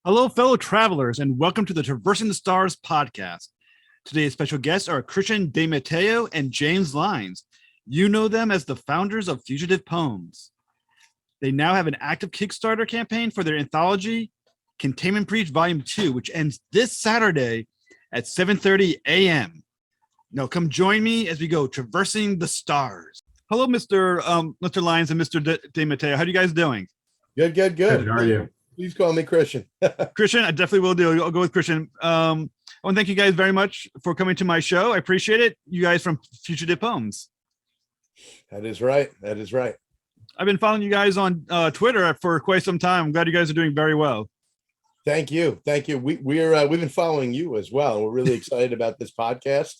Hello, fellow travelers, and welcome to the Traversing the Stars podcast. Today's special guests are Christian De Matteo and James Lines. You know them as the founders of Fugitive Poems. They now have an active Kickstarter campaign for their anthology, Containment Breach Volume 2, which ends this Saturday at 7:30 a.m. Now, come join me as we go traversing the stars. Hello, Mr. Lines and Mr. De Matteo. How are you guys doing? Good. Good. How are you? Please call me Christian. Christian, I definitely will do. I'll go with Christian. I want to thank you guys very much for coming to my show. I appreciate it. You guys from Fugitive Poems. That is right. I've been following you guys on Twitter for quite some time. I'm glad you guys are doing very well. Thank you. We've been following you as well. We're really excited about this podcast.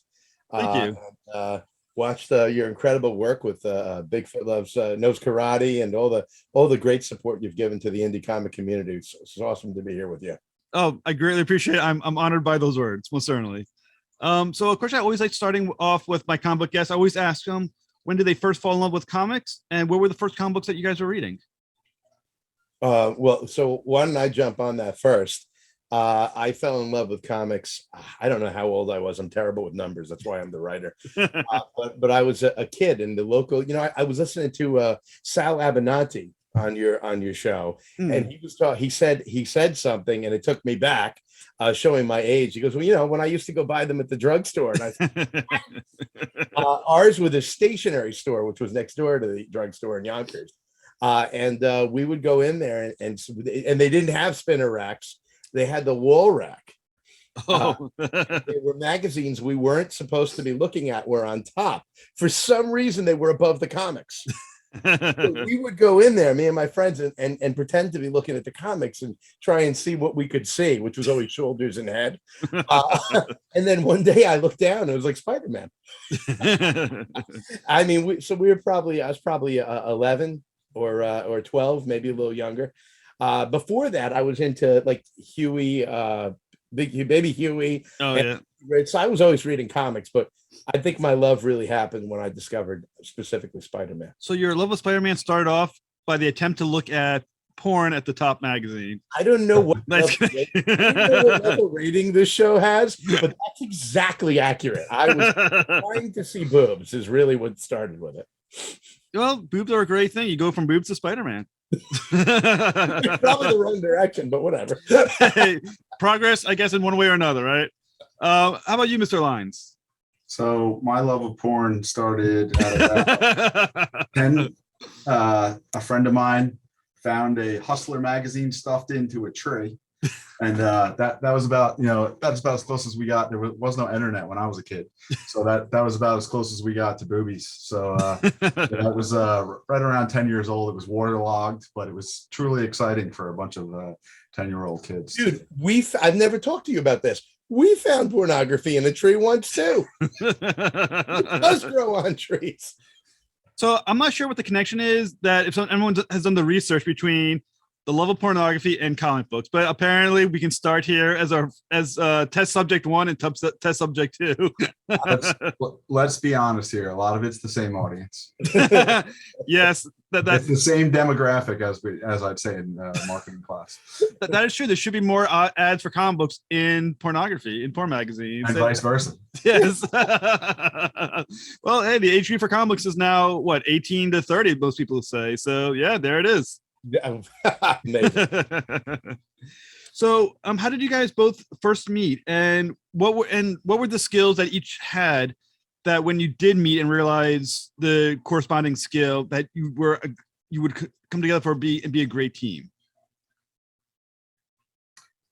Thank you. Watched your incredible work with Bigfoot Loves Knows Karate and all the great support you've given to the indie comic community. It's awesome to be here with you. Oh, I greatly appreciate it. I'm honored by those words, most certainly. So of course, I always like starting off with my comic book guests. I always ask them, when did they first fall in love with comics, and what were the first comic books that you guys were reading? So why don't I jump on that first? I fell in love with comics. I don't know how old I was. I'm terrible with numbers. That's why I'm the writer. But I was a kid in the local. I was listening to Sal Abenanti on your show, and he said something, and it took me back, showing my age. He goes, well, when I used to go buy them at the drugstore, and I said, ours was a stationery store, which was next door to the drugstore in Yonkers, and we would go in there, and they didn't have spinner racks. They had the wall rack. They were magazines we weren't supposed to be looking at were on top. For some reason, they were above the comics. So we would go in there, me and my friends, and pretend to be looking at the comics and try and see what we could see, which was always shoulders and head. And then one day I looked down, and it was like Spider-Man. I was probably 11 or 12, maybe a little younger. Before that, I was into like Huey, Baby Huey. Oh, yeah. So I was always reading comics, but I think my love really happened when I discovered specifically Spider-Man. So your love of Spider-Man started off by the attempt to look at porn at the top magazine. I don't know what level rating this show has, but that's exactly accurate. I was trying to see boobs is really what started with it. Well, boobs are a great thing. You go from boobs to Spider-Man. It's probably the wrong direction, but whatever. Hey, progress, I guess, in one way or another, right? How about you, Mr. Lines? So my love of porn started at about 10. A friend of mine found a Hustler magazine stuffed into a tree, and that was about that's about as close as we got. There was no internet when I was a kid, so that was about as close as we got to boobies. So that was right around 10 years old. It was waterlogged, but it was truly exciting for a bunch of 10-year-old kids. Dude, I've never talked to you about this. We found pornography in a tree once too. It does grow on trees. So I'm not sure what the connection is, that if anyone has done the research between the love of pornography and comic books, but apparently we can start here as test subject 1 and test subject 2. Let's be honest here. A lot of it's the same audience. Yes, that's the same demographic as I'd say in marketing class. That is true. There should be more ads for comic books in pornography, in porn magazines, and vice versa. Yes. Well, hey, the age group for comic books is now what, 18 to 30, most people say. So yeah, there it is. So how did you guys both first meet, and what were the skills that each had that when you did meet and realize the corresponding skill that you would come together for be a great team?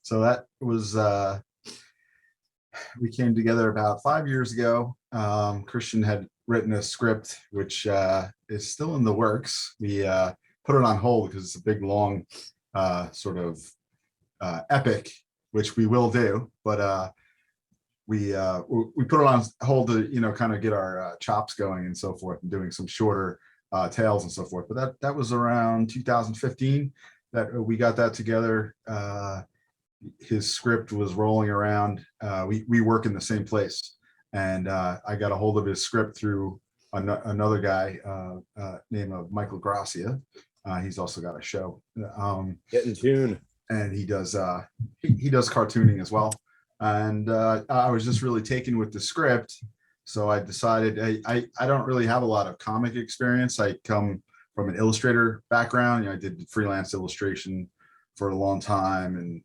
So that was we came together about 5 years ago. Christian had written a script which is still in the works. We put it on hold because it's a big, long sort of epic, which we will do, but we put it on hold to kind of get our chops going and so forth, and doing some shorter tales and so forth. But that was around 2015 that we got that together. His script was rolling around. We work in the same place, and I got a hold of his script through another guy named Michael Gracia. He's also got a show. Get in tune. and he does cartooning as well. And I was just really taken with the script, so I decided I don't really have a lot of comic experience. I come from an illustrator background. I did freelance illustration for a long time, and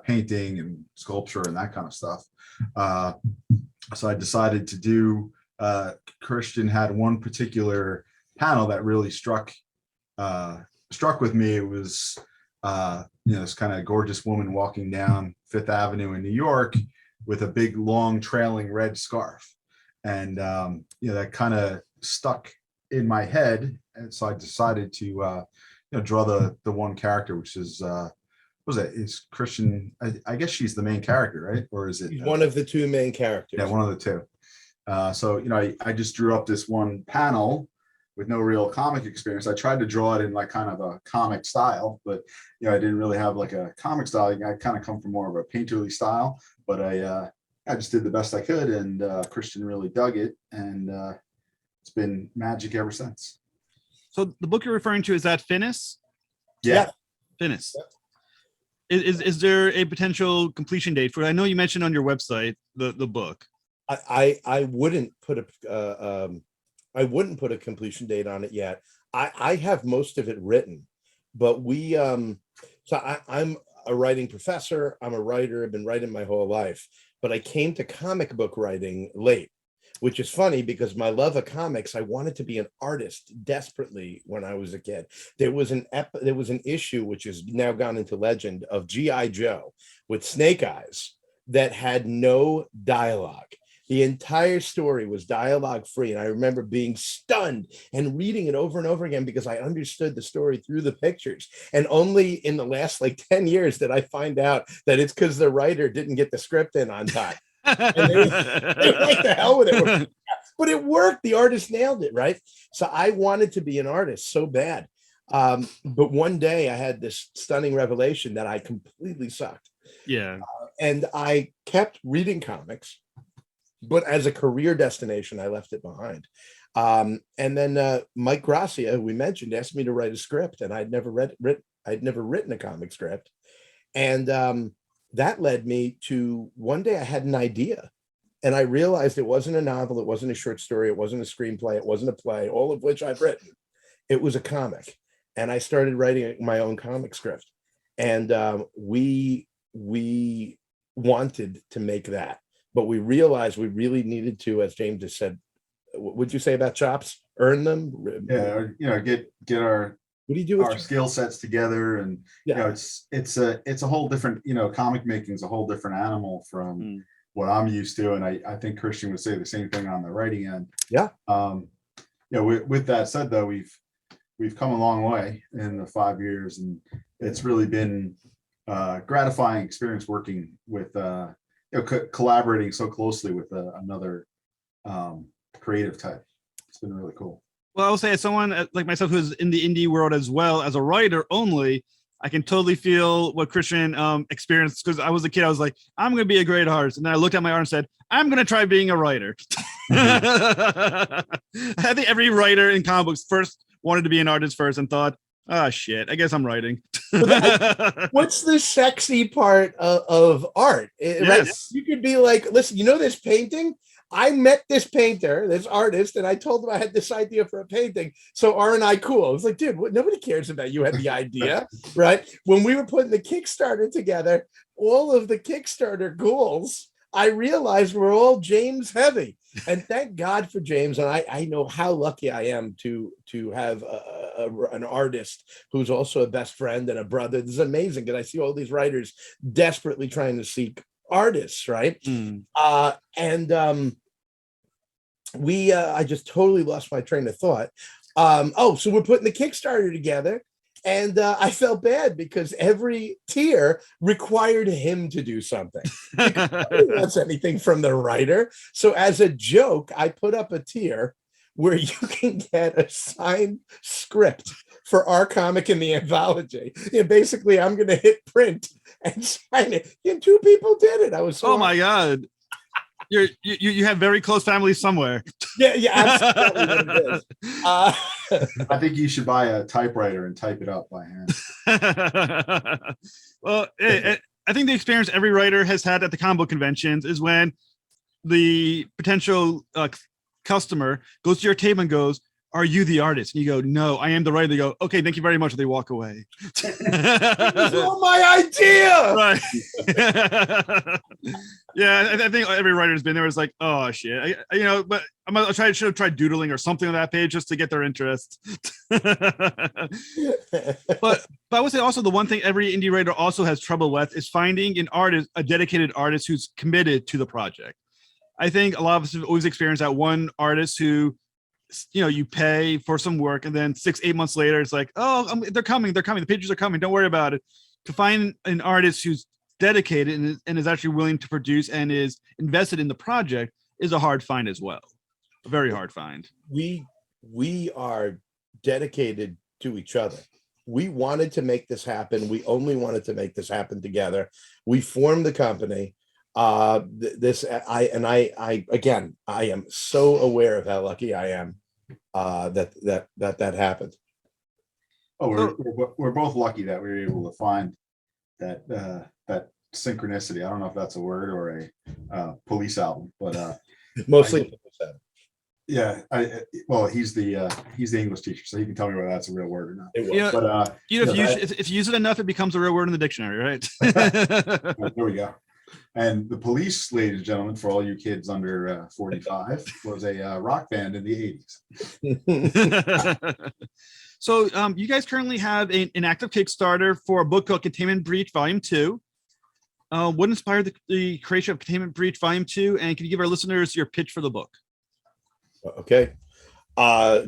painting and sculpture and that kind of stuff. So I decided to do. Christian had one particular panel that really struck with me. It was this kind of gorgeous woman walking down Fifth Avenue in New York with a big, long, trailing red scarf, and that kind of stuck in my head. And so I decided to draw the one character, which is is Christian. I guess she's the main character, right? Or is it one of the two main characters? Yeah, one of the two. So I just drew up this one panel with no real comic experience. I tried to draw it in like kind of a comic style, but I didn't really have like a comic style. I kind of come from more of a painterly style, but I just did the best I could, and Christian really dug it, and it's been magic ever since. So the book you're referring to, is that Finis? Yeah. Finis. Yep. Is there a potential completion date for it? I know you mentioned on your website the book. I wouldn't put a completion date on it yet. I have most of it written, but I'm a writing professor. I'm a writer. I've been writing my whole life, but I came to comic book writing late, which is funny because my love of comics, I wanted to be an artist desperately when I was a kid. There was an issue which has now gone into legend of G.I. Joe with Snake Eyes that had no dialogue. The entire story was dialogue free. And I remember being stunned and reading it over and over again because I understood the story through the pictures. And only in the last 10 years did I find out that it's because the writer didn't get the script in on time. And they were like, the hell with it. But it worked. The artist nailed it, right? So I wanted to be an artist so bad. But one day I had this stunning revelation that I completely sucked. Yeah. And I kept reading comics. But as a career destination, I left it behind. And then Mike Gracia, who we mentioned, asked me to write a script, and I'd never written a comic script. And that led me to one day I had an idea, and I realized it wasn't a novel, it wasn't a short story, it wasn't a screenplay, it wasn't a play, all of which I've written. It was a comic, and I started writing my own comic script. And we wanted to make that. But we realized we really needed to, as James just said, what'd you say about chops? Earn them? Yeah, get our what do you do with our skill sets together, and it's a whole different, comic making is a whole different animal from what I'm used to, and I think Christian would say the same thing on the writing end. Yeah. With that said, though, we've come a long way in the 5 years, and it's really been gratifying experience working with collaborating so closely with another creative type. It's been really cool. Well, I'll say, as someone like myself who's in the indie world as well as a writer only, I can totally feel what Christian experienced, because I was a kid. I was like, I'm going to be a great artist. And then I looked at my art and said, I'm going to try being a writer. I think every writer in comic books first wanted to be an artist first and thought, oh, shit, I guess I'm writing. What's the sexy part of art? Yes. Right? You could be like, listen, this painting? I met this painter, this artist, and I told him I had this idea for a painting. So aren't I cool? I was like, dude, nobody cares about you had the idea, right? When we were putting the Kickstarter together, all of the Kickstarter goals, I realized we're all James heavy. And thank God for James. And I know how lucky I am to have an artist who's also a best friend and a brother. This is amazing because I see all these writers desperately trying to seek artists, right? I just totally lost my train of thought. So we're putting the Kickstarter together, and I felt bad because every tier required him to do something. Nobody wants anything from the writer. So as a joke, I put up a tier where you can get a signed script for our comic in the anthology. Basically, I'm going to hit print and sign it. And 2 people did it. I was so my God. You have very close family somewhere. Yeah, absolutely. What it is. I think you should buy a typewriter and type it up by hand. Well, I think the experience every writer has had at the comic book conventions is when the potential customer goes to your table and goes, "Are you the artist?" And you go, "No, I am the writer." They go, "Okay, thank you very much." And they walk away. This is all my idea. Right. Yeah, I think every writer's been there. It's like, oh shit, but should have tried doodling or something on that page just to get their interest. but I would say also the one thing every indie writer also has trouble with is finding a dedicated artist who's committed to the project. I think a lot of us have always experienced that one artist who, you pay for some work and then 6-8 months later, it's like, oh, they're coming. The pages are coming. Don't worry about it. To find an artist who's dedicated and is actually willing to produce and is invested in the project is a hard find as well. A very hard find. We are dedicated to each other. We wanted to make this happen. We only wanted to make this happen together. We formed the company. I am so aware of how lucky I am that happened. Oh, we're both lucky that we were able to find that synchronicity. I don't know if that's a word or a Police album, but mostly. Yeah, he's the English teacher, so he can tell me whether that's a real word or not. But if you use it enough, it becomes a real word in the dictionary, right? There we go. And the Police, ladies and gentlemen, for all you kids under 45, was a rock band in the 80s. So you guys currently have an active Kickstarter for a book called Containment Breach Volume 2. What inspired the creation of Containment Breach Volume 2? And can you give our listeners your pitch for the book? Okay.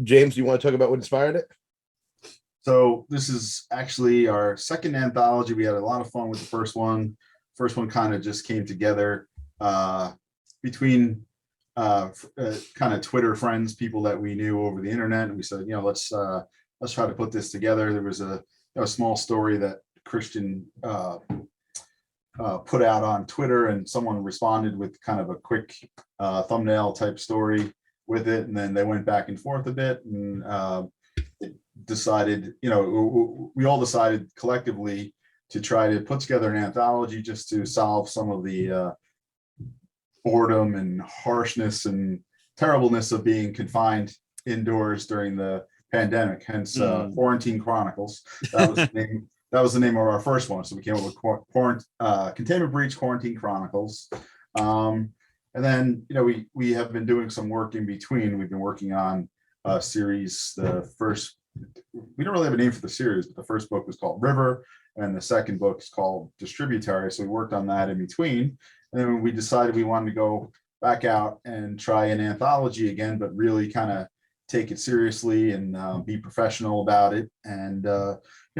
James, do you want to talk about what inspired it? So this is actually our second anthology. We had a lot of fun with the first one. First one kind of just came together between kind of Twitter friends, people that we knew over the internet, and we said, let's try to put this together. There was a small story that Christian put out on Twitter, and someone responded with kind of a quick thumbnail type story with it, and then they went back and forth a bit, and decided, we all decided collectively to try to put together an anthology just to solve some of the boredom and harshness and terribleness of being confined indoors during the pandemic. Hence, Quarantine Chronicles. That was the name of our first one. So we came up with Containment Breach Quarantine Chronicles. And then, we have been doing some work in between. We've been working on a series. We don't really have a name for the series, but the first book was called River, and the second book is called Distributary. So we worked on that in between. And then we decided we wanted to go back out and try an anthology again, but really kind of take it seriously and be professional about it, and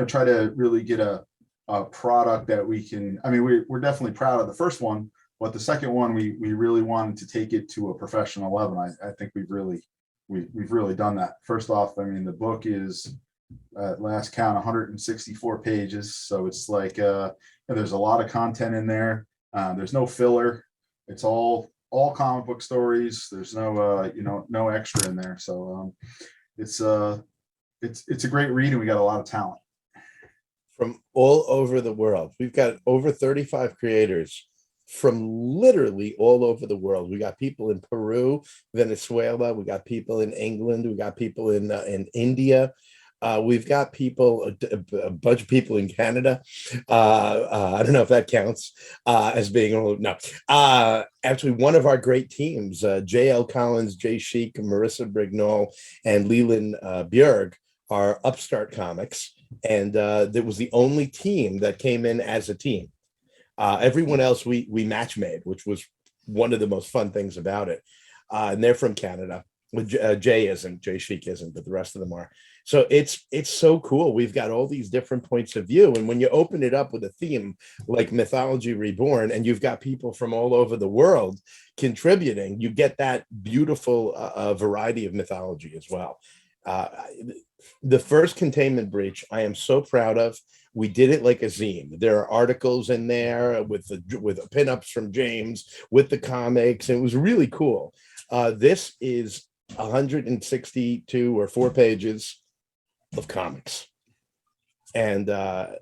try to really get a product that we can. I mean, we're definitely proud of the first one, but the second one we really wanted to take it to a professional level. I think we've really done that. First off, I mean, the book is at last count 164 pages, so it's like there's a lot of content in there. There's no filler. It's all comic book stories. There's no extra in there. So it's a great read, and we got a lot of talent from all over the world. We've got over 35 creators from literally all over the world. We got people in Peru, Venezuela. We got people in England. We got people in India. We've got people, a bunch of people in Canada. I don't know if that counts as being, no. Actually, one of our great teams, J.L. Collins, Jay Sheik, Marissa Brignall, and Leland Bjerg are Upstart Comics. And that was the only team that came in as a team. Everyone else we match made, which was one of the most fun things about it. And they're from Canada. Jay Sheik isn't, but the rest of them are. So it's so cool. We've got all these different points of view. And when you open it up with a theme like Mythology Reborn, and you've got people from all over the world contributing, you get that beautiful variety of mythology as well. The first Containment Breach, I am so proud of. We did it like a zine. There are articles in there with pinups from James, with the comics, and it was really cool. This is 162 or 4 pages of comics. And I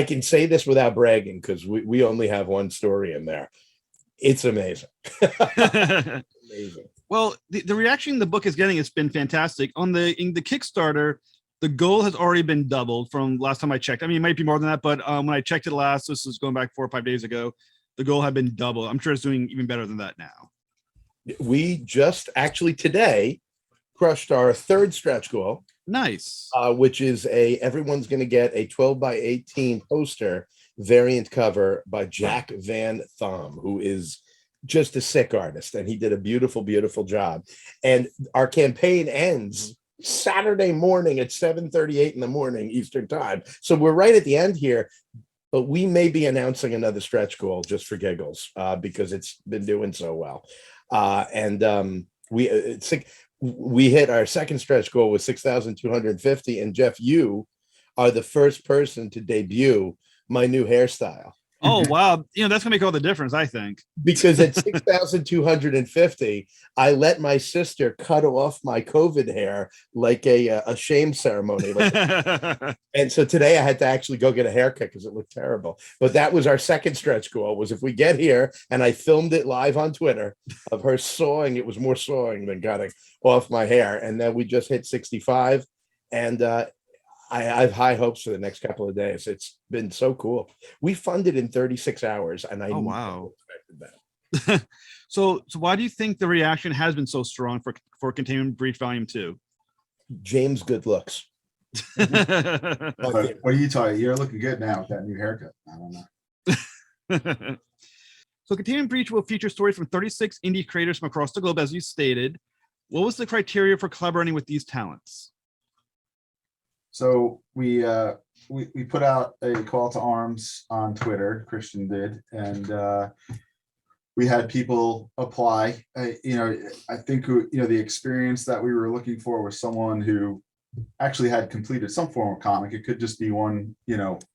can say this without bragging because we only have one story in there. It's amazing. Amazing. Well, the reaction the book is getting has been fantastic. In the Kickstarter, the goal has already been doubled from last time I checked. I mean, it might be more than that, but when I checked it last, this was going back 4 or 5 days ago, the goal had been doubled. I'm sure it's doing even better than that now. We just actually today crushed our 3rd stretch goal. Nice. Which is everyone's going to get a 12 by 18 poster variant cover by Jack Van Thom, who is just a sick artist, and he did a beautiful, beautiful job. And our campaign ends Saturday morning at 7:38 in the morning Eastern time. So we're right at the end here, but we may be announcing another stretch goal just for giggles because it's been doing so well. We hit our 2nd stretch goal with 6,250, and Jeff, you are the first person to debut my new hairstyle. Oh, wow. That's gonna make all the difference, I think. Because at 6,250, I let my sister cut off my COVID hair like a shame ceremony. And so today I had to actually go get a haircut because it looked terrible. But that was our 2nd stretch goal, was if we get here, and I filmed it live on Twitter of her sawing. It was more sawing than cutting off my hair. And then we just hit 65. And I have high hopes for the next couple of days. It's been so cool. We funded in 36 hours, and I wow. never expected that. So why do you think the reaction has been so strong for Containment Breach Volume 2? James good looks. What are you talking? You're looking good now with that new haircut. I don't know. So Containment Breach will feature stories from 36 indie creators from across the globe, as you stated. What was the criteria for collaborating with these talents? So we put out a call to arms on Twitter. Christian did, and we had people apply. I think the experience that we were looking for was someone who actually had completed some form of comic. It could just be one,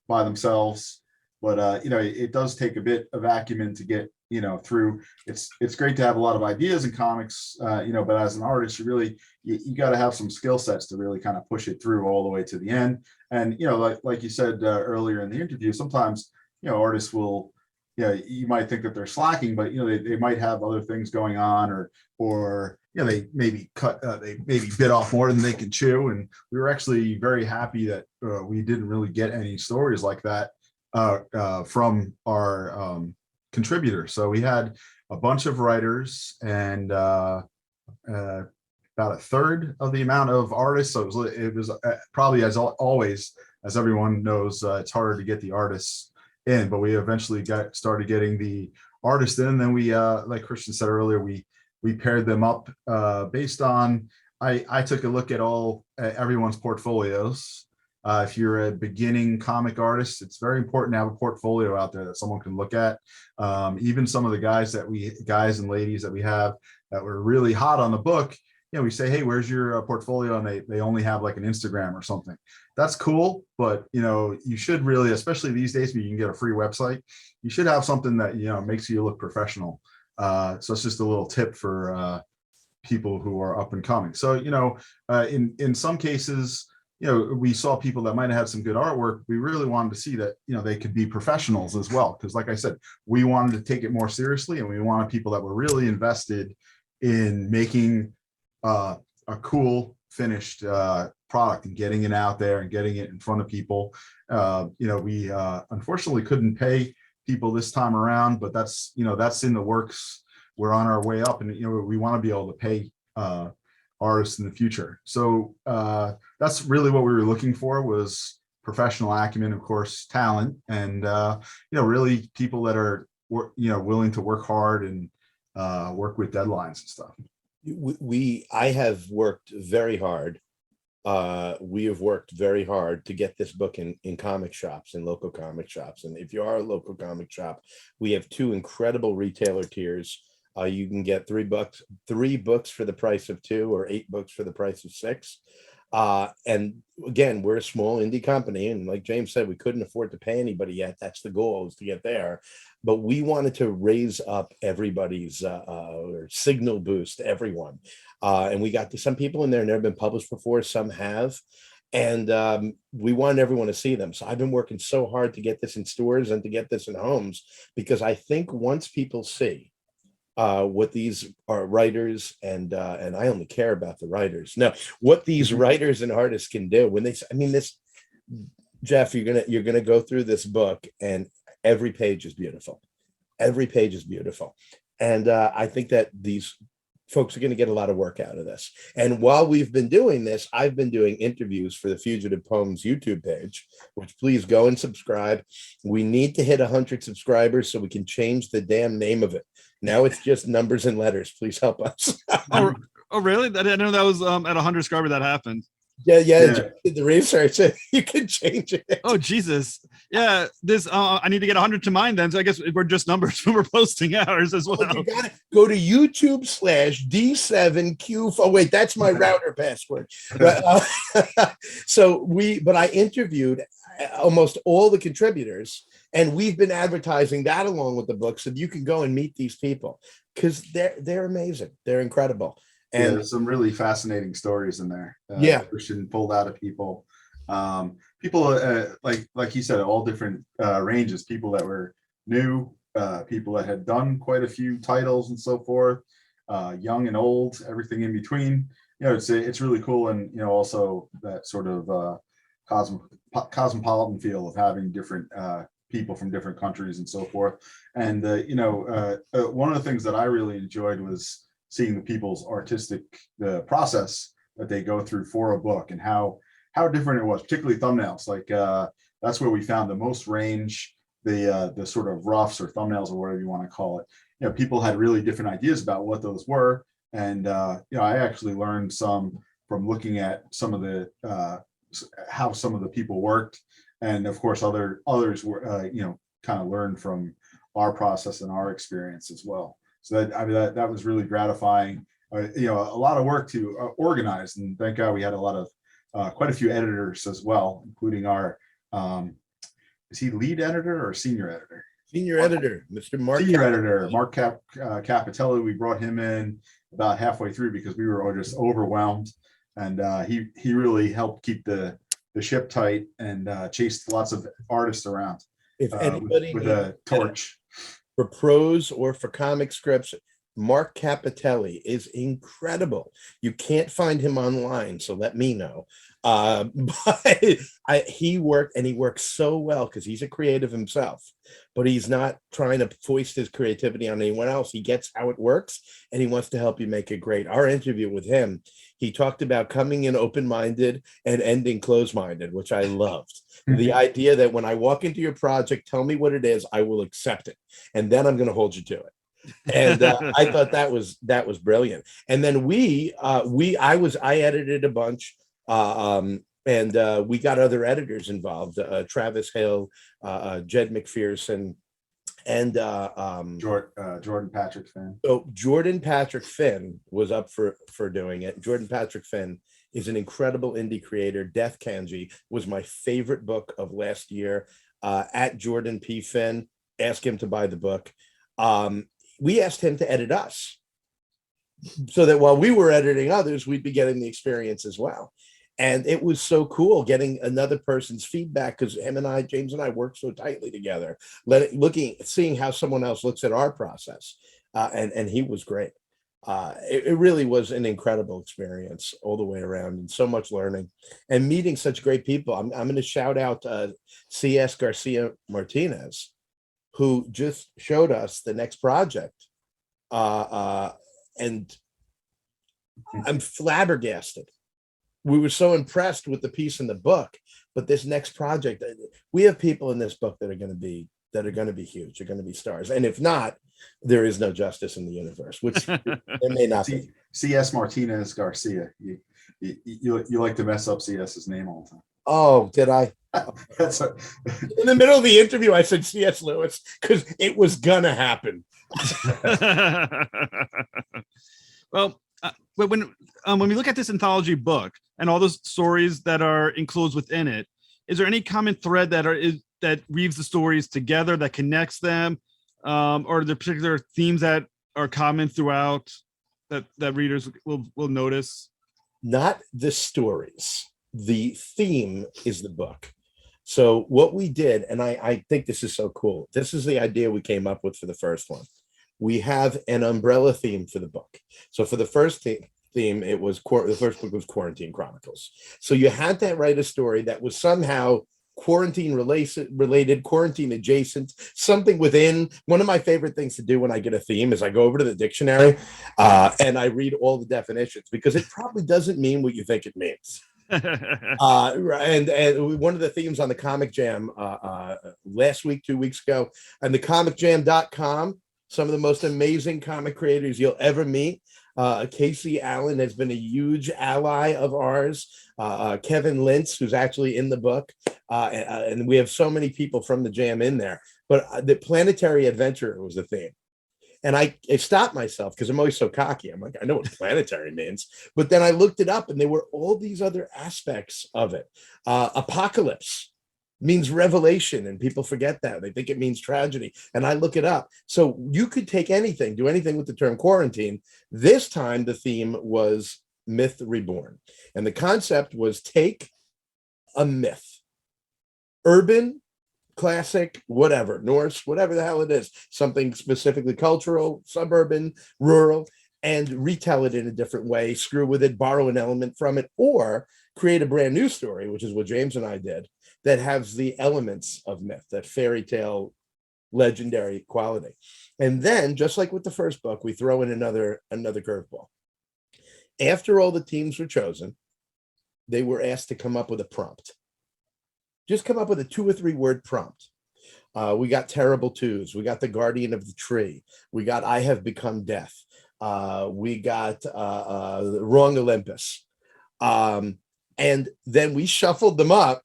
by themselves, but it does take a bit of acumen to get through. It's great to have a lot of ideas in comics, but as an artist, you got to have some skill sets to really kind of push it through all the way to the end. And like you said earlier in the interview, sometimes artists will, you might think that they're slacking, but they might have other things going on, or they maybe bit off more than they can chew. And we were actually very happy that we didn't really get any stories like that from our contributors. So we had a bunch of writers and about a third of the amount of artists. So it was probably, as always, as everyone knows, it's harder to get the artists in, but we eventually started getting the artists in. And then we, like Christian said earlier, we paired them up based on, I took a look at everyone's portfolios. If you're a beginning comic artist, it's very important to have a portfolio out there that someone can look at. Even some of the guys and ladies that we have that were really hot on the book, we say, hey, where's your portfolio? And they only have like an Instagram or something. That's cool, but you should really, especially these days where you can get a free website, you should have something that makes you look professional. So it's just a little tip for people who are up and coming. So in some cases, we saw people that might have had some good artwork. We really wanted to see that, they could be professionals as well. Because like I said, we wanted to take it more seriously, and we wanted people that were really invested in making a cool finished product and getting it out there and getting it in front of people. We unfortunately couldn't pay people this time around, but that's in the works. We're on our way up, and we want to be able to pay artists in the future. So that's really what we were looking for, was professional acumen, of course, talent, and really people that are willing to work hard and work with deadlines and stuff. I have worked very hard. We have worked very hard to get this book in comic shops, in local comic shops. And if you are a local comic shop, we have 2 incredible retailer tiers. You can get $3 books for the price of 2, or 8 books for the price of 6. And again, we're a small indie company, and like James said, we couldn't afford to pay anybody yet. That's the goal, is to get there. But we wanted to raise up everybody's Kickstarter, Signal Boost, everyone. And we got some people in there never been published before, some have. And we want everyone to see them. So I've been working so hard to get this in stores and to get this in homes, because I think once people see what these are writers, and I only care about the writers. No, what these writers and artists can do when this, Jeff, you're gonna go through this book, and every page is beautiful. Every page is beautiful, and I think that these folks are going to get a lot of work out of this. And while we've been doing this, I've been doing interviews for the Fugitive Poems YouTube page, which please go and subscribe. We need to hit 100 subscribers so we can change the damn name of it. Now it's just numbers and letters. Please help us. Oh, really? I didn't know that was at 100 subscribers that happened. Yeah. Did the research. You can change it. Oh, Jesus. Yeah, this I need to get 100 to mine then. So I guess we're just numbers when we're posting ours as well. You gotta go to YouTube/D7Q. Oh, wait, that's my router password. But I interviewed almost all the contributors, and we've been advertising that along with the book, so you can go and meet these people, because they're amazing. They're incredible. And there's some really fascinating stories in there. Christian pulled out of people. Like you said, all different ranges. People that were new, people that had done quite a few titles and so forth, young and old, everything in between. It's really cool, and also that sort of cosmopolitan feel of having different people from different countries and so forth. And one of the things that I really enjoyed was seeing the people's artistic process that they go through for a book, and how different it was, particularly thumbnails. Like that's where we found the most range, the sort of roughs or thumbnails or whatever you want to call it. People had really different ideas about what those were, and I actually learned some from looking at some of the how some of the people worked, and of course others were kind of learned from our process and our experience as well. So that was really gratifying. A lot of work to organize, and thank God we had quite a few editors as well, including our is he lead editor or senior editor? Senior editor, Mr. Mark. Senior editor, Mark Capitelli. We brought him in about halfway through because we were all just overwhelmed, and he really helped keep the ship tight and chased lots of artists around. If anybody with a torch. For prose or for comic scripts, Mark Capitelli is incredible. You can't find him online, so let me know. But he works so well because he's a creative himself, but he's not trying to foist his creativity on anyone else. He gets how it works, and he wants to help you make it great. Our interview with him, he talked about coming in open-minded and ending closed-minded, which I loved. The idea that when I walk into your project, tell me what it is, I will accept it, and then I'm going to hold you to it. And I thought that was brilliant. And then I edited a bunch, and we got other editors involved, Travis Hale, Jed McPherson, and Jordan Patrick Finn. So Jordan Patrick Finn was up for doing it. Jordan Patrick Finn is an incredible indie creator. Death Kanji was my favorite book of last year. At Jordan P. Finn, ask him to buy the book. We asked him to edit us, so that while we were editing others, we'd be getting the experience as well. And it was so cool getting another person's feedback, because James and I work so tightly together, seeing how someone else looks at our process. And he was great. It really was an incredible experience all the way around, and so much learning and meeting such great people. I'm going to shout out C.S. Garcia Martinez, who just showed us the next project. And I'm flabbergasted. We were so impressed with the piece in the book, but this next project, we have people in this book that are going to be huge. They're going to be stars. And if not, there is no justice in the universe, which there may not be. C.S. Martinez Garcia. You like to mess up C.S.'s name all the time. Oh, did I? In the middle of the interview, I said C.S. Lewis because it was gonna happen. Well, when we look at this anthology book and all those stories that are enclosed within it, is there any common thread that weaves the stories together, that connects them, or are there particular themes that are common throughout that readers will notice? Not the stories. The theme is the book. So what we did, and I think this is so cool. This is the idea we came up with for the first one. We have an umbrella theme for the book. So for the first theme, it was the first book was Quarantine Chronicles. So you had to write a story that was somehow quarantine related, quarantine adjacent, something within. One of my favorite things to do when I get a theme is I go over to the dictionary and I read all the definitions, because it probably doesn't mean what you think it means. And one of the themes on the Comic Jam last week, 2 weeks ago, and the comicjam.com, some of the most amazing comic creators you'll ever meet. Casey Allen has been a huge ally of ours. Kevin Lintz, who's actually in the book. And we have so many people from the jam in there. But the planetary adventure was the theme. And I stopped myself because I'm always so cocky. I'm like, I know what planetary means. But then I looked it up and there were all these other aspects of it. Apocalypse means revelation, and people forget that. They think it means tragedy. And I look it up. So you could take anything, do anything with the term quarantine. This time the theme was myth reborn. And the concept was take a myth, urban, classic, whatever, Norse, whatever the hell it is, something specifically cultural, suburban, rural, and retell it in a different way, screw with it, borrow an element from it, or create a brand new story, which is what James and I did, that has the elements of myth, that fairy tale, legendary quality. And then, just like with the first book, we throw in another curveball. After all the teams were chosen, they were asked to come up with a prompt. Just come up with a 2 or 3 word prompt. We got Terrible Twos. We got The Guardian of the Tree. We got I Have Become Death. We got Wrong Olympus. And then we shuffled them up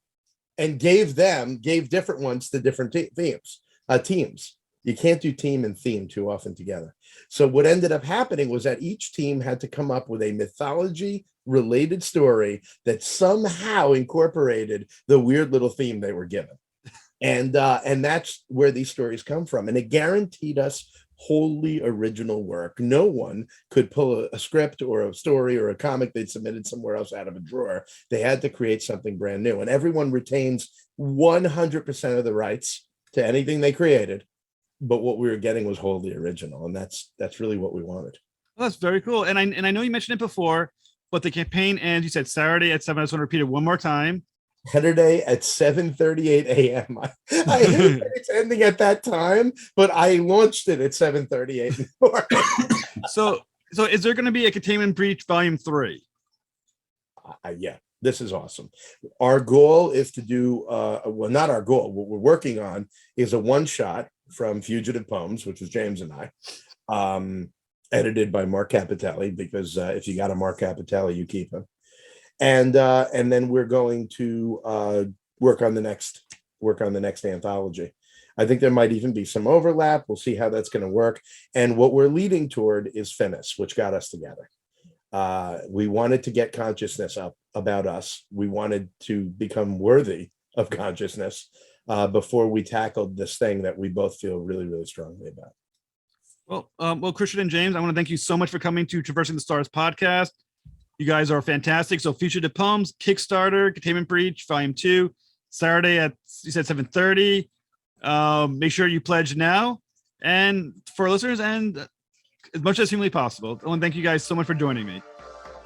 and gave different ones to different teams. You can't do team and theme too often together. So what ended up happening was that each team had to come up with a mythology related story that somehow incorporated the weird little theme they were given. And that's where these stories come from. And it guaranteed us wholly original work. No one could pull a script or a story or a comic they'd submitted somewhere else out of a drawer. They had to create something brand new. And everyone retains 100% of the rights to anything they created. But what we were getting was wholly original. And that's really what we wanted. Well, that's very cool. And I know you mentioned it before, but the campaign ends, you said Saturday at 7. I just want to repeat it one more time. Saturday at 7:38 a.m. I hate that it's ending at that time, but I launched it at 7:38 in the morning. So is there going to be a Containment Breach Volume 3? Yeah, this is awesome. Our goal is to do, well, not our goal. What we're working on is a one-shot from Fugitive Poems, which is James and I, edited by Mark Capitelli, because if you got a Mark Capitelli, you keep him. And then we're going to work on the next anthology. I think there might even be some overlap. We'll see how that's going to work. And what we're leading toward is Finis, which got us together. We wanted to get consciousness up about us. We wanted to become worthy of consciousness before we tackled this thing that we both feel really, really strongly about. Well, Christian and James, I want to thank you so much for coming to Traversing the Stars podcast. You guys are fantastic. So Fugitive Poems, Kickstarter, Containment Breach, Volume 2, Saturday at, you said 7:30. Make sure you pledge now. And for listeners, and as much as humanly possible, I want to thank you guys so much for joining me.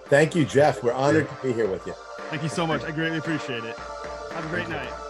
Thank you, Jeff. We're honored to be here with you. Thank you so much. I greatly appreciate it. Have a great night.